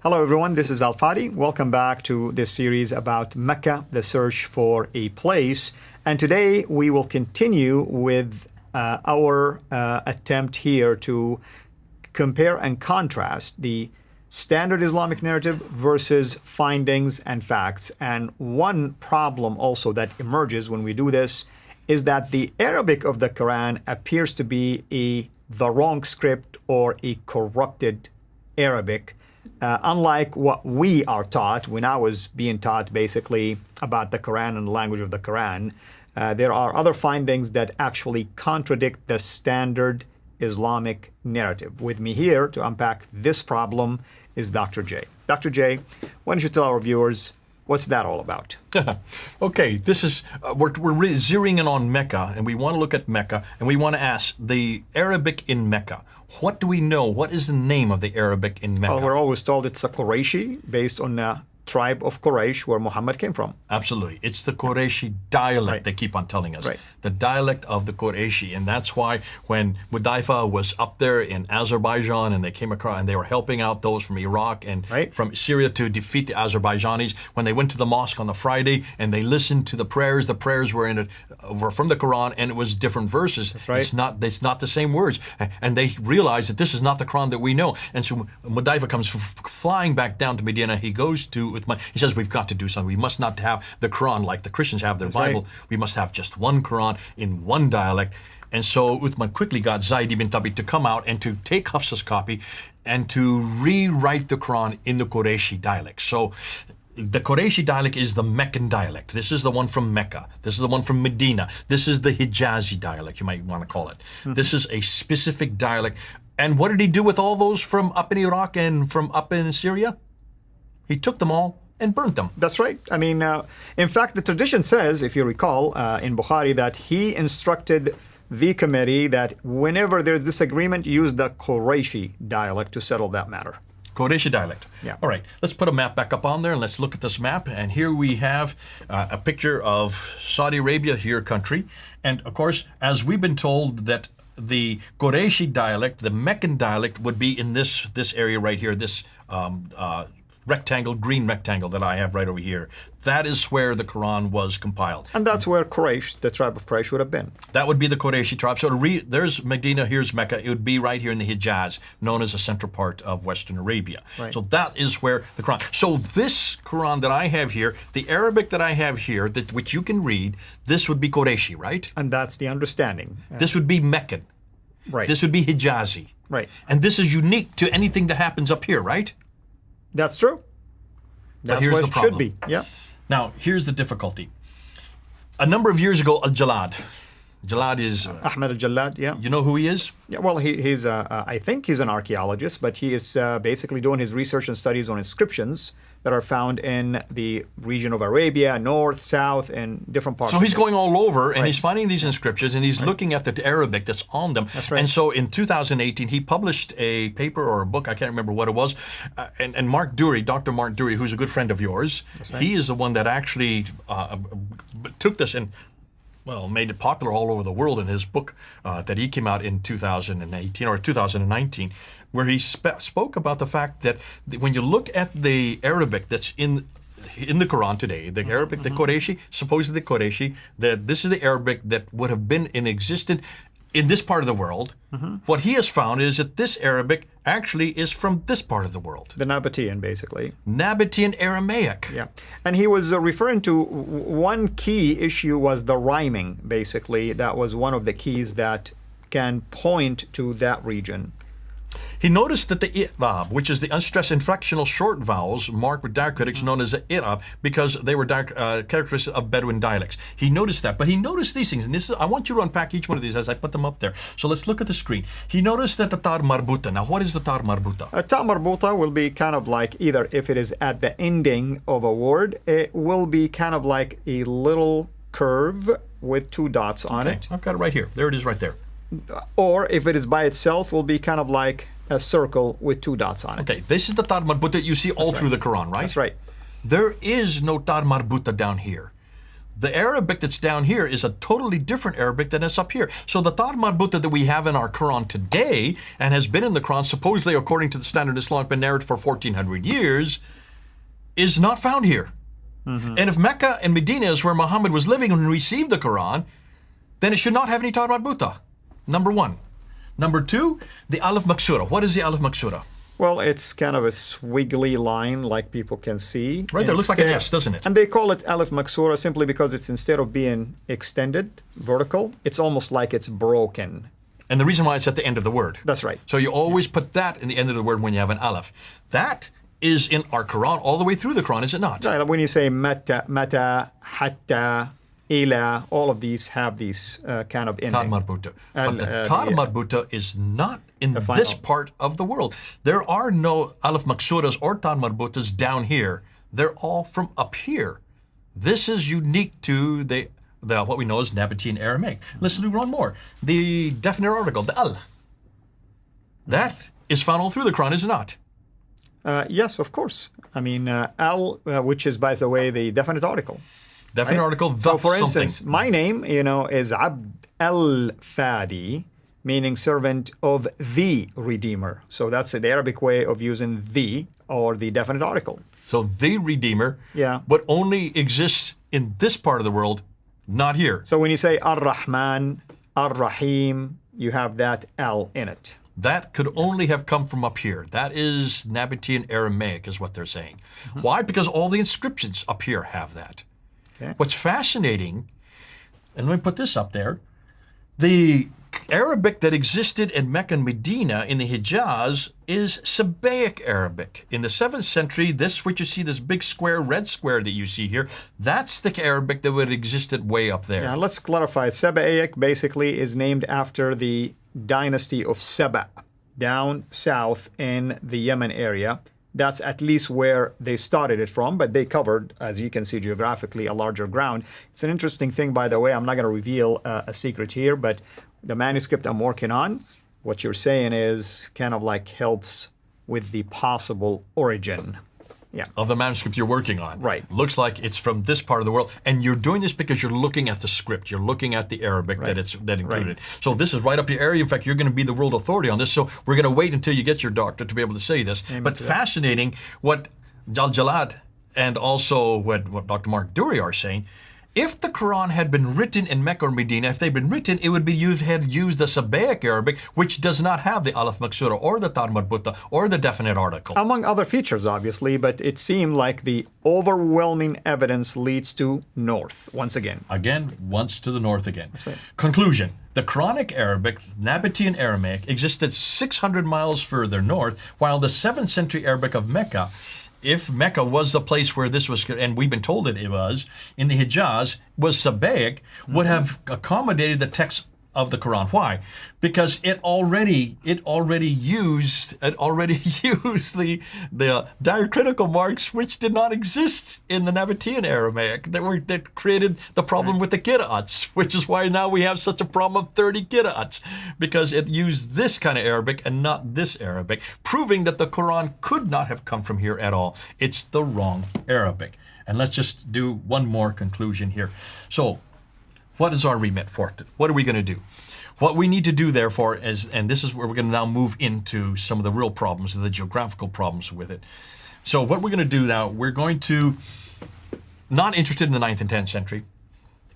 Hello everyone, this is Al-Fadi. Welcome back to this series about Mecca, the search for a place. And today we will continue with our attempt here to compare and contrast the standard Islamic narrative versus findings and facts. And one problem also that emerges when we do this is that the Arabic of the Quran appears to be the wrong script or a corrupted Arabic. Unlike what we are taught, when I was being taught basically about the Quran and the language of the Quran, there are other findings that actually contradict the standard Islamic narrative. With me here to unpack this problem is Dr. J. Dr. J, why don't you tell our viewers what's that all about? Okay, this is, we're really zeroing in on Mecca, and we want to look at Mecca, and we want to ask the Arabic in Mecca. What do we know? What is the name of the Arabic in Mecca? Well, we're always told it's a Qurayshi, based on the tribe of Quraysh, where Muhammad came from. Absolutely. It's the Qurayshi dialect, Right. they keep on telling us. Right. The dialect of the Qurayshi. And that's why when Mudaifa was up there in Azerbaijan and they came across and they were helping out those from Iraq and Right. from Syria to defeat the Azerbaijanis, when they went to the mosque on the Friday and they listened to the prayers were from the Quran, and it was different verses. That's right. It's not the same words. And they realized that this is not the Quran that we know. And so Mudaifa comes flying back down to Medina. He goes to he says, we've got to do something. We must not have the Quran like the Christians have their That's Bible. right. We must have just one Quran in one dialect. And so Uthman quickly got Zayd ibn Thabit to come out and to take Hafsa's copy and to rewrite the Quran in the Qurayshi dialect. So the Qurayshi dialect is the Meccan dialect. This is the one from Mecca. This is the one from Medina. This is the Hijazi dialect, you might want to call it. This is a specific dialect. And what did he do with all those from up in Iraq and from up in Syria? He took them all and burnt them. That's right. I mean, in fact, the tradition says, if you recall, in Bukhari, that he instructed the committee that whenever there's disagreement, use the Qurayshi dialect to settle that matter. Qurayshi dialect. Yeah. All right, let's put a map back up on there and let's look at this map. And here we have a picture of Saudi Arabia, your country. And of course, as we've been told that the Qurayshi dialect, the Meccan dialect, would be in this area right here, this green rectangle that I have right over here. That is where the Quran was compiled. And that's where Quraysh, the tribe of Quraysh, would have been. That would be the Qurayshi tribe. So there's Medina, here's Mecca. It would be right here in the Hijaz, known as the central part of Western Arabia. Right. So that is where the Quran. So this Quran that I have here, the Arabic that I have here, which you can read, this would be Qurayshi, right? And that's the understanding. This would be Meccan. Right. This would be Hijazi. Right. And this is unique to anything that happens up here, right? That's true. That's here's what the it problem. should be. Yeah. Now, here's the difficulty. A number of years ago, Al-Jalad. Jalad is... Ahmed al-Jallad, yeah. you know who he is? Yeah, well, he's I think he's an archaeologist, but he is basically doing his research and studies on inscriptions that are found in the region of Arabia, north, south, and different parts. So he's of it. going all over and Right. he's finding these inscriptions and he's looking at the Arabic that's on them. That's right. And so in 2018, he published a paper or a book, I can't remember what it was. And Mark Dury, Dr. Mark Dury, who's a good friend of yours, right. he is the one that actually took this and, well, made it popular all over the world in his book that he came out in 2018 or 2019, where he spoke about the fact that when you look at the Arabic that's in the Quran today, the Arabic, the Qurayshi, supposedly the Qurayshi, that this is the Arabic that would have been in existence in this part of the world. What he has found is that this Arabic actually is from this part of the world. The Nabatean, basically. Nabatean Aramaic. Yeah. And he was referring to one key issue was the rhyming, basically. That was one of the keys that can point to that region. He noticed that the i'rab, which is the unstressed inflectional short vowels, marked with diacritics known as the i'rab, because they were characteristics of Bedouin dialects. He noticed that, but he noticed these things, and this is, I want you to unpack each one of these as I put them up there. So let's look at the screen. He noticed that the tar marbuta. Now, what is the tar marbuta? A ta marbuta will be kind of like either if it is at the ending of a word, it will be kind of like a little curve with two dots on it. I've got it right here. There it is right there. Or if it is by itself, will be kind of like a circle with two dots on it. Okay, this is the tar marbuta you see all through the Quran, right? That's right. There is no tar marbuta down here. The Arabic that's down here is a totally different Arabic than is up here. So the Tar Marbuta that we have in our Quran today, and has been in the Quran, supposedly according to the standard Islam, been narrated for 1400 years, is not found here. And if Mecca and Medina is where Muhammad was living when he received the Quran, then it should not have any Tar Marbuta. Number one. Number two, the Alif Maksura. What is the Alif Maksura? Well, it's kind of a squiggly line like people can see. Right there, looks like an S, doesn't it? And they call it Alif Maksura simply because it's, instead of being extended, vertical, it's almost like it's broken. And the reason why it's at the end of the word. That's right. So you always put that in the end of the word when you have an Aleph. That is in our Quran all the way through the Quran, is it not? Right, when you say mata, hatta, ila, all of these have these kind of ending. Tar Marbuta. But the Tar Marbuta is not in this part of the world. There are no Alif Maksuras or Tar Marbutas down here. They're all from up here. This is unique to the what we know as Nabatean Aramaic. Let's do one more. The definite article, the al. That is found all through the Quran, is it not? Yes, of course. I mean, al, which is, by the way, the definite article. Definite article, so for something. instance, my name, is Abd al-Fadi, meaning servant of the Redeemer. So that's the Arabic way of using the, or the definite article. So the Redeemer, yeah, but only exists in this part of the world, not here. So when you say Ar-Rahman, Ar-Rahim, you have that al in it. That could only have come from up here. That is Nabatean Aramaic, is what they're saying. Why? Because all the inscriptions up here have that. Okay. What's fascinating, and let me put this up there, the Arabic that existed in Mecca and Medina in the Hijaz is Sabaic Arabic. In the 7th century, this, what you see, this big square, red square that you see here, that's the Arabic that would have existed way up there. Yeah, let's clarify. Sabaic basically is named after the dynasty of Saba, down south in the Yemen area. That's at least where they started it from, but they covered, as you can see geographically, a larger ground. It's an interesting thing, by the way. I'm not going to reveal a secret here, but the manuscript I'm working on, what you're saying is kind of like helps with the possible origin. Yeah. Of the manuscript you're working on. Right. Looks like it's from this part of the world. And you're doing this because you're looking at the script. You're looking at the Arabic that included. Right. So this is right up your area. In fact, you're going to be the world authority on this. So we're going to wait until you get your doctorate to be able to say this. Amen. But fascinating what Jalad and also what Dr. Mark Dury are saying. If the Quran had been written in Mecca or Medina, if they'd been written, it would be had used the Sabaic Arabic, which does not have the Alif Maksura or the Tar Marbuta or the definite article. Among other features, obviously, but it seemed like the overwhelming evidence leads to north, once again. Again, once to the north again. That's right. Conclusion. The Quranic Arabic, Nabatean Aramaic, existed 600 miles further north, while the 7th century Arabic of Mecca, if Mecca was the place where this was, and we've been told that it was, in the Hijaz, was Sabaic, would have accommodated the text of the Quran. Why? Because it already used the diacritical marks which did not exist in the Nabatean Aramaic that created the problem with the qira'ats, which is why now we have such a problem of 30 qira'ats, because it used this kind of Arabic and not this Arabic, proving that the Quran could not have come from here at all. It's the wrong Arabic. And let's just do one more conclusion here. So, what is our remit for it? What are we going to do? What we need to do, therefore, is, and this is where we're going to now move into some of the real problems, the geographical problems with it. So what we're going to do now, we're going to, not interested in the 9th and 10th century.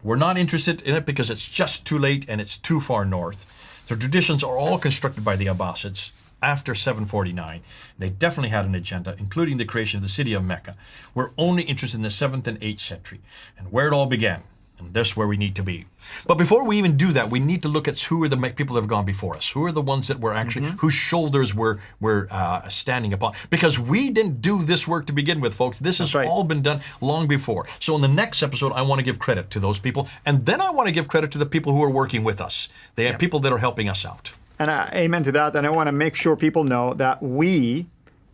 We're not interested in it because it's just too late and it's too far north. The traditions are all constructed by the Abbasids after 749. They definitely had an agenda, including the creation of the city of Mecca. We're only interested in the 7th and 8th century and where it all began. And that's where we need to be. But before we even do that, we need to look at who are the people that have gone before us. Who are the ones that were actually, whose shoulders we're standing upon. Because we didn't do this work to begin with, folks. This has all been done long before. So in the next episode, I want to give credit to those people. And then I want to give credit to the people who are working with us. They have people that are helping us out. And amen to that. And I want to make sure people know that we,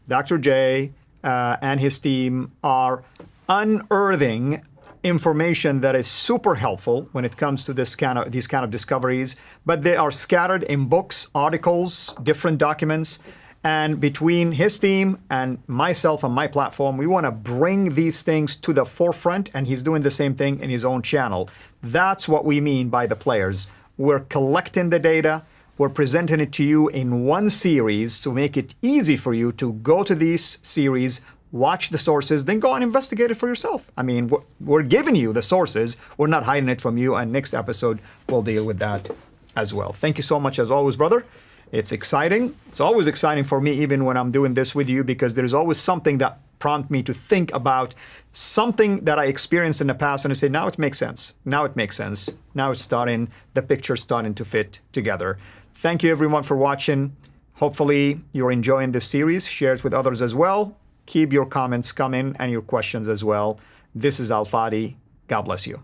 Dr. J and his team, are unearthing information that is super helpful when it comes to these kind of discoveries, but they are scattered in books, articles, different documents, And between his team and myself and my platform, we want to bring these things to the forefront, and he's doing the same thing in his own channel. That's what we mean by the players. We're collecting the data, we're presenting it to you in one series to make it easy for you to go to these series, watch the sources, then go and investigate it for yourself. I mean, we're giving you the sources, we're not hiding it from you, and next episode we'll deal with that as well. Thank you so much as always, brother. It's exciting. It's always exciting for me, even when I'm doing this with you, because there's always something that prompts me to think about something that I experienced in the past, and I say, now it makes sense. Now it makes sense. Now it's starting, the picture's starting to fit together. Thank you everyone for watching. Hopefully you're enjoying this series. Share it with others as well. Keep your comments coming and your questions as well. This is Al Fadi. God bless you.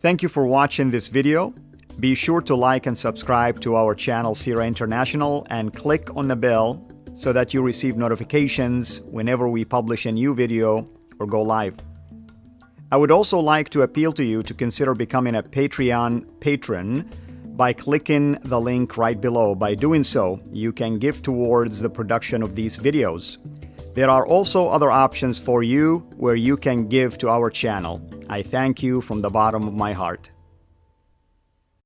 Thank you for watching this video. Be sure to like and subscribe to our channel Sira International and click on the bell so that you receive notifications whenever we publish a new video or go live. I would also like to appeal to you to consider becoming a Patreon patron by clicking the link right below. By doing so, you can give towards the production of these videos. There are also other options for you where you can give to our channel. I thank you from the bottom of my heart.